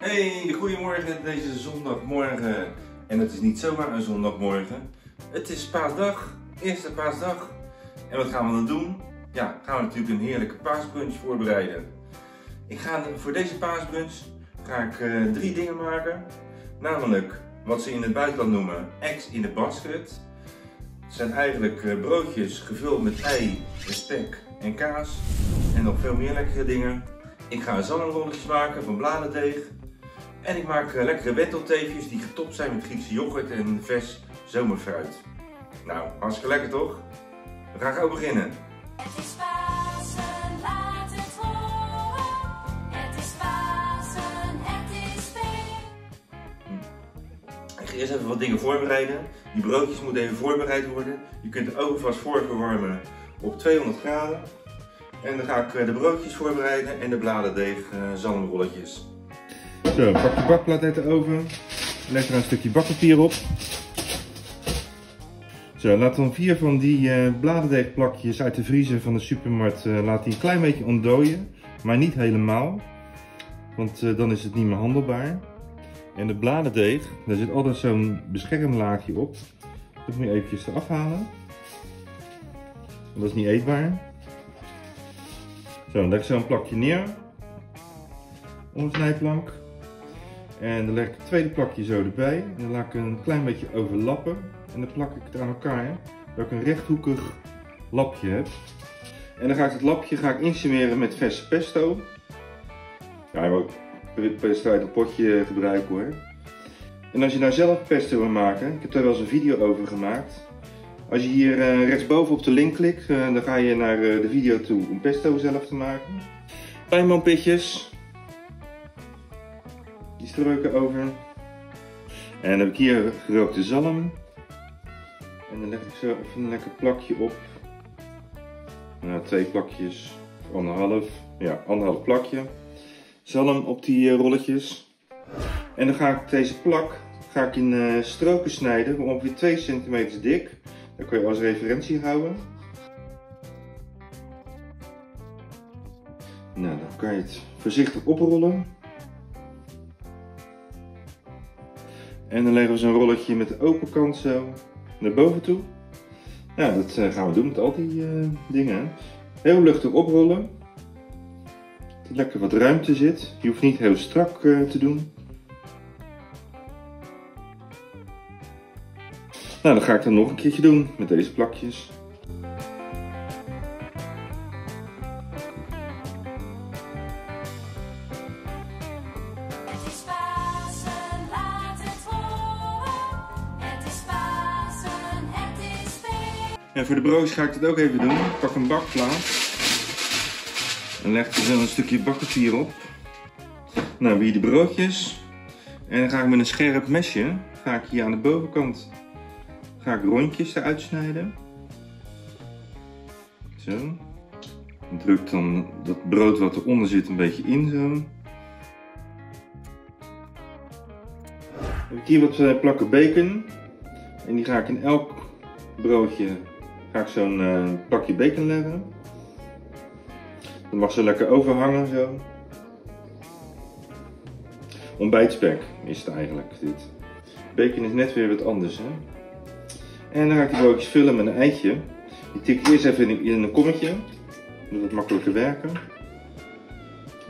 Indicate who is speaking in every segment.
Speaker 1: Hey, goedemorgen deze zondagmorgen. En het is niet zomaar een zondagmorgen. Het is paasdag, eerste paasdag. En wat gaan we dan doen? Ja, gaan we natuurlijk een heerlijke paasbrunch voorbereiden. Voor deze paasbrunch ga ik 3 dingen maken. Namelijk wat ze in het buitenland noemen eggs in a basket. Het zijn eigenlijk broodjes gevuld met ei, spek en kaas. En nog veel meer lekkere dingen. Ik ga zalmrolletjes maken van bladerdeeg. En ik maak lekkere wentelteefjes die getopt zijn met Griekse yoghurt en vers zomerfruit. Nou, hartstikke lekker toch? We gaan gauw beginnen.
Speaker 2: Het is Pasen, laat het horen. Het is Pasen, het is feest.
Speaker 1: Ik ga eerst even wat dingen voorbereiden. Die broodjes moeten even voorbereid worden. Je kunt de oven vast voorverwarmen op 200 graden. En dan ga ik de broodjes voorbereiden en de bladerdeeg zalmrolletjes. Zo, pak je bakplaat uit de oven. Leg er een stukje bakpapier op. Zo, laat dan 4 van die bladerdeegplakjes uit de vriezer van de supermarkt laat die een klein beetje ontdooien. Maar niet helemaal. Want dan is het niet meer handelbaar. En de bladerdeeg, daar zit altijd zo'n beschermlaagje op. Dat moet je eventjes eraf halen. Dat is niet eetbaar. Zo, dan leg ik zo een plakje neer. Op een snijplank. En dan leg ik het tweede plakje zo erbij. En dan laat ik een klein beetje overlappen. En dan plak ik het aan elkaar. Dat ik een rechthoekig lapje heb. En dan ga ik het lapje insmeren met verse pesto. Ja, je mag pesto uit een potje gebruiken hoor. En als je nou zelf pesto wil maken, ik heb daar wel eens een video over gemaakt. Als je hier rechtsboven op de link klikt, dan ga je naar de video toe om pesto zelf te maken. Pijnmanpitjes. Die streuken over. En dan heb ik hier gerookte zalm. En dan leg ik zo even een lekker plakje op. Nou, 2 plakjes, of 1,5. Ja, 1,5 plakje. Zalm op die rolletjes. En dan ga ik deze plak in stroken snijden, ongeveer 2 centimeter dik. Dat kun je als referentie houden. Nou, dan kan je het voorzichtig oprollen. En dan leggen we zo'n rolletje met de open kant zo naar boven toe. Ja, dat gaan we doen met al die dingen. Heel luchtig oprollen. Dat er lekker wat ruimte zit. Je hoeft niet heel strak te doen. Nou, dat ga ik dan nog een keertje doen met deze plakjes.
Speaker 2: Het is Pasen, laat het horen. Het is Pasen, het is feest.
Speaker 1: Ja, voor de broodjes ga ik dat ook even doen. Ik pak een bakplaat. En leg er zo een stukje bakpapier op. Nou, weer de broodjes. En dan ga ik met een scherp mesje, hier aan de bovenkant rondjes eruit snijden. Zo. En druk dan dat brood wat eronder zit een beetje in zo. Dan heb ik hier wat plakken bacon. En die ga ik in elk broodje zo'n plakje bacon leggen. Dat mag zo lekker overhangen zo. Ontbijtspek is het eigenlijk dit. Bacon is net weer wat anders hè. En dan ga ik die broodjes vullen met een eitje. Die tik ik eerst even in een kommetje. Dat wat makkelijker werken.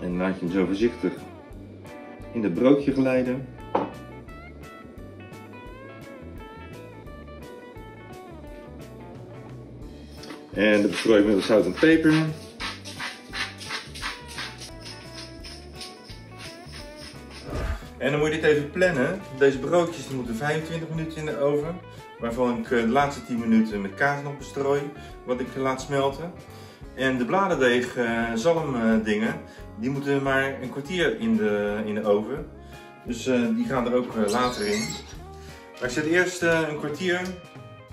Speaker 1: En dan laat je hem zo voorzichtig in het broodje glijden. En dat bestrooi ik met wat zout en peper. En dan moet je dit even plannen. Deze broodjes die moeten 25 minuten in de oven. Waarvan ik de laatste 10 minuten met kaas nog bestrooi. Wat ik laat smelten. En de bladerdeeg zalmdingen. Die moeten maar een kwartier in de oven. Dus die gaan er ook later in. Maar ik zet eerst een kwartier.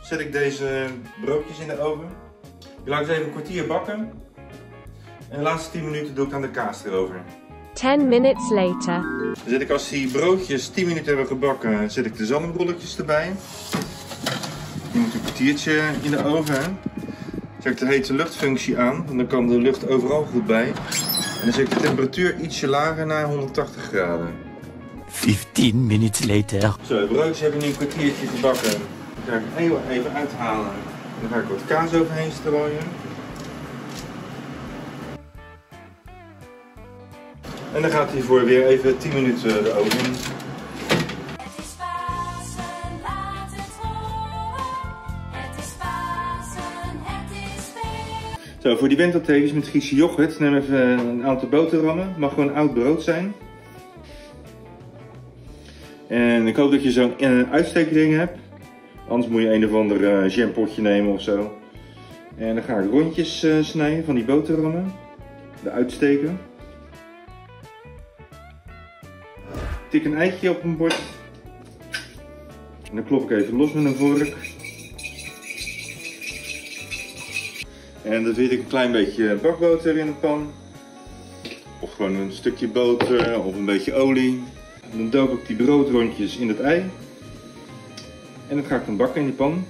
Speaker 1: Zet ik deze broodjes in de oven. Die laat ik even een kwartier bakken. En de laatste 10 minuten doe ik dan de kaas erover.
Speaker 3: 10 minutes later.
Speaker 1: Dan zet ik als die broodjes 10 minuten hebben gebakken, zet ik de zalmrolletjes erbij. Die moet een kwartiertje in de oven. Dan zet ik de hete luchtfunctie aan, want dan kan de lucht overal goed bij. En dan zet ik de temperatuur ietsje lager naar 180 graden.
Speaker 4: 15 minutes later.
Speaker 1: Zo, de broodjes hebben nu een kwartiertje gebakken. Dan ga ik hem even uithalen. Dan ga ik wat kaas overheen strooien. En dan gaat hij voor weer even 10 minuten de oven in.
Speaker 2: Het is Pasen, laat het horen. Het is Pasen, het is feest.
Speaker 1: Zo, voor die wentelteefjes met Griekse yoghurt neem even een aantal boterhammen. Het mag gewoon oud brood zijn. En ik hoop dat je zo'n uitsteekring hebt. Anders moet je een of ander jampotje nemen of zo. En dan ga ik rondjes snijden van die boterhammen. De uitsteken. Tik een eitje op een bord. En dan klop ik even los met een vork. En dan zet ik een klein beetje bakboter in de pan. Of gewoon een stukje boter of een beetje olie. En dan doop ik die broodrondjes in het ei. En dat ga ik dan bakken in die pan.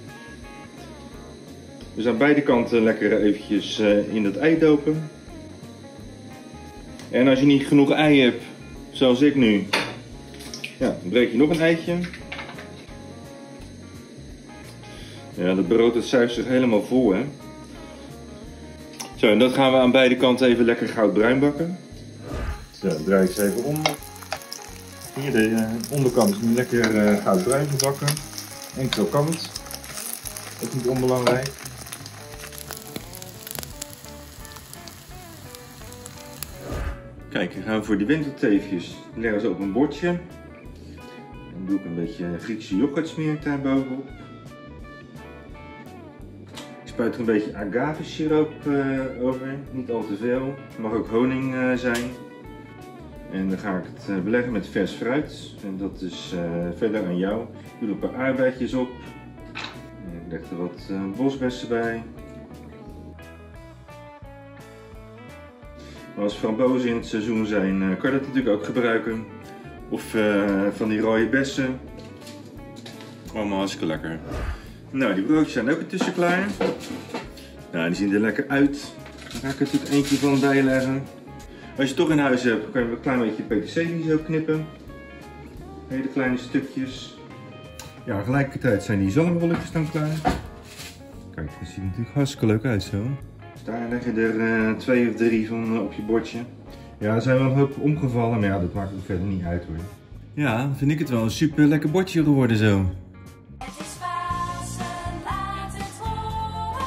Speaker 1: Dus aan beide kanten lekker eventjes in het ei dopen. En als je niet genoeg ei hebt, zoals ik nu, ja, dan breek je nog een eitje. Ja, dat brood dat zuigt zich helemaal vol, hè. Zo, en dat gaan we aan beide kanten even lekker goudbruin bakken. Zo, dan draai ik ze even om. Hier, de onderkant is nu lekker goudbruin gebakken. En krokant. Ook niet onbelangrijk. Kijk, dan gaan we voor die wentelteefjes. Leggen ze op een bordje. Dan doe ik een beetje Griekse yoghurt smeer ik daar bovenop. Ik spuit er een beetje agave-siroop over. Niet al te veel. Het mag ook honing zijn. En dan ga ik het beleggen met vers fruit. En dat is verder aan jou. Ik doe er een paar aardbeidjes op. En ik leg er wat bosbessen bij. Maar als frambozen in het seizoen zijn, kan je dat natuurlijk ook gebruiken. Of van die rode bessen. Allemaal hartstikke lekker. Nou, die broodjes zijn ook intussen klaar. Nou, die zien er lekker uit. Dan ga ik er natuurlijk eentje van bijleggen. Als je het toch in huis hebt, kan je een klein beetje peterselie zo knippen. Hele kleine stukjes. Ja, tegelijkertijd zijn die zalmrolletjes dan klaar. Kijk, dat ziet er natuurlijk hartstikke leuk uit zo. Dus daar leg je er 2 of 3 van op je bordje. Ja, er zijn wel een hoop omgevallen, maar ja, dat maakt ook verder niet uit hoor. Ja, dan vind ik het wel een super lekker bordje geworden zo.
Speaker 2: Het is Pasen, laat het horen.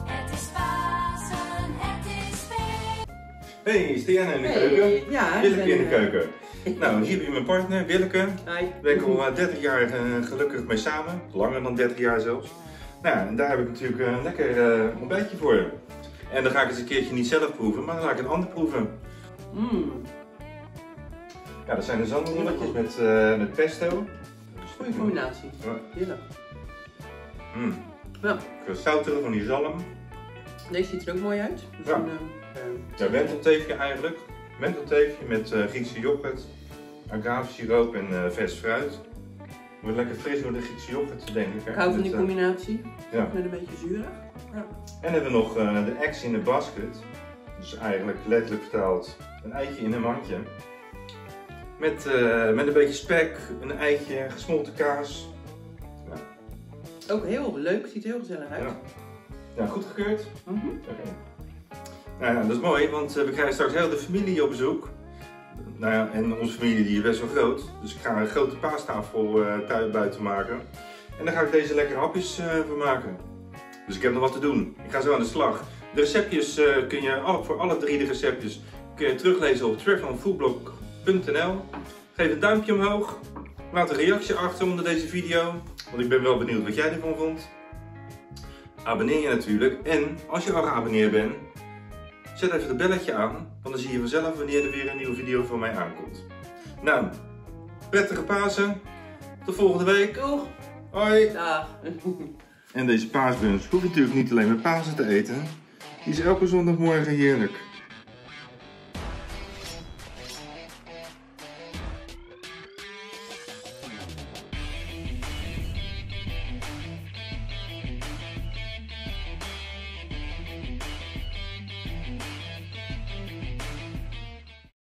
Speaker 2: Het is Pasen, het is feest.
Speaker 1: Hey, sta jij nou in de keuken?
Speaker 5: Ja,
Speaker 1: Willeke in de keuken. Nou, hier ben je mijn partner, Willeke.
Speaker 5: Hi.
Speaker 1: Daar ben ik al 30 jaar gelukkig mee samen. Langer dan 30 jaar zelfs. Nou, en daar heb ik natuurlijk een lekker ontbijtje voor je. En dan ga ik eens een keertje niet zelf proeven, maar dan ga ik een ander proeven. Ja, dat zijn de zalmrolletjes met pesto.
Speaker 5: Goeie combinatie.
Speaker 1: Ja.
Speaker 5: Heerlijk. Ja.
Speaker 1: Het zouteren van die zalm.
Speaker 5: Deze ziet er ook mooi uit. Dus
Speaker 1: Ja. Ja, wentelteefje eigenlijk. Wentelteefje met Griekse yoghurt, agave-siroop en vers fruit. Wordt lekker fris door de Griekse yoghurt, denk ik.
Speaker 5: Ik hou van die combinatie.
Speaker 1: Ja.
Speaker 5: Met een beetje zuurig. Ja.
Speaker 1: En hebben we nog de eggs in a basket. Dus eigenlijk letterlijk vertaald een eitje in een mandje. Met een beetje spek, een eitje, gesmolten kaas. Ja.
Speaker 5: Ook heel leuk, ziet er heel gezellig uit.
Speaker 1: Ja. Ja, goedgekeurd?
Speaker 5: Mhm.
Speaker 1: Oké. Nou ja, dat is mooi, want we krijgen straks heel de familie op bezoek. Nou ja, en onze familie die is best wel groot. Dus ik ga een grote paastafel thuis buiten maken. En dan ga ik deze lekkere hapjes voor maken. Dus ik heb nog wat te doen. Ik ga zo aan de slag. De receptjes kun je, voor alle 3 de receptjes, kun je teruglezen op triathlonfoodblog.nl. Geef een duimpje omhoog. Laat een reactie achter onder deze video. Want ik ben wel benieuwd wat jij ervan vond. Abonneer je natuurlijk. En als je al geabonneerd bent, zet even het belletje aan. Want dan zie je vanzelf wanneer er weer een nieuwe video van mij aankomt. Nou, prettige Pasen. Tot volgende week.
Speaker 5: Doeg.
Speaker 1: Hoi.
Speaker 5: Dag.
Speaker 1: En deze paasbuns hoef je natuurlijk niet alleen met Pasen te eten. Die is elke zondagmorgen heerlijk.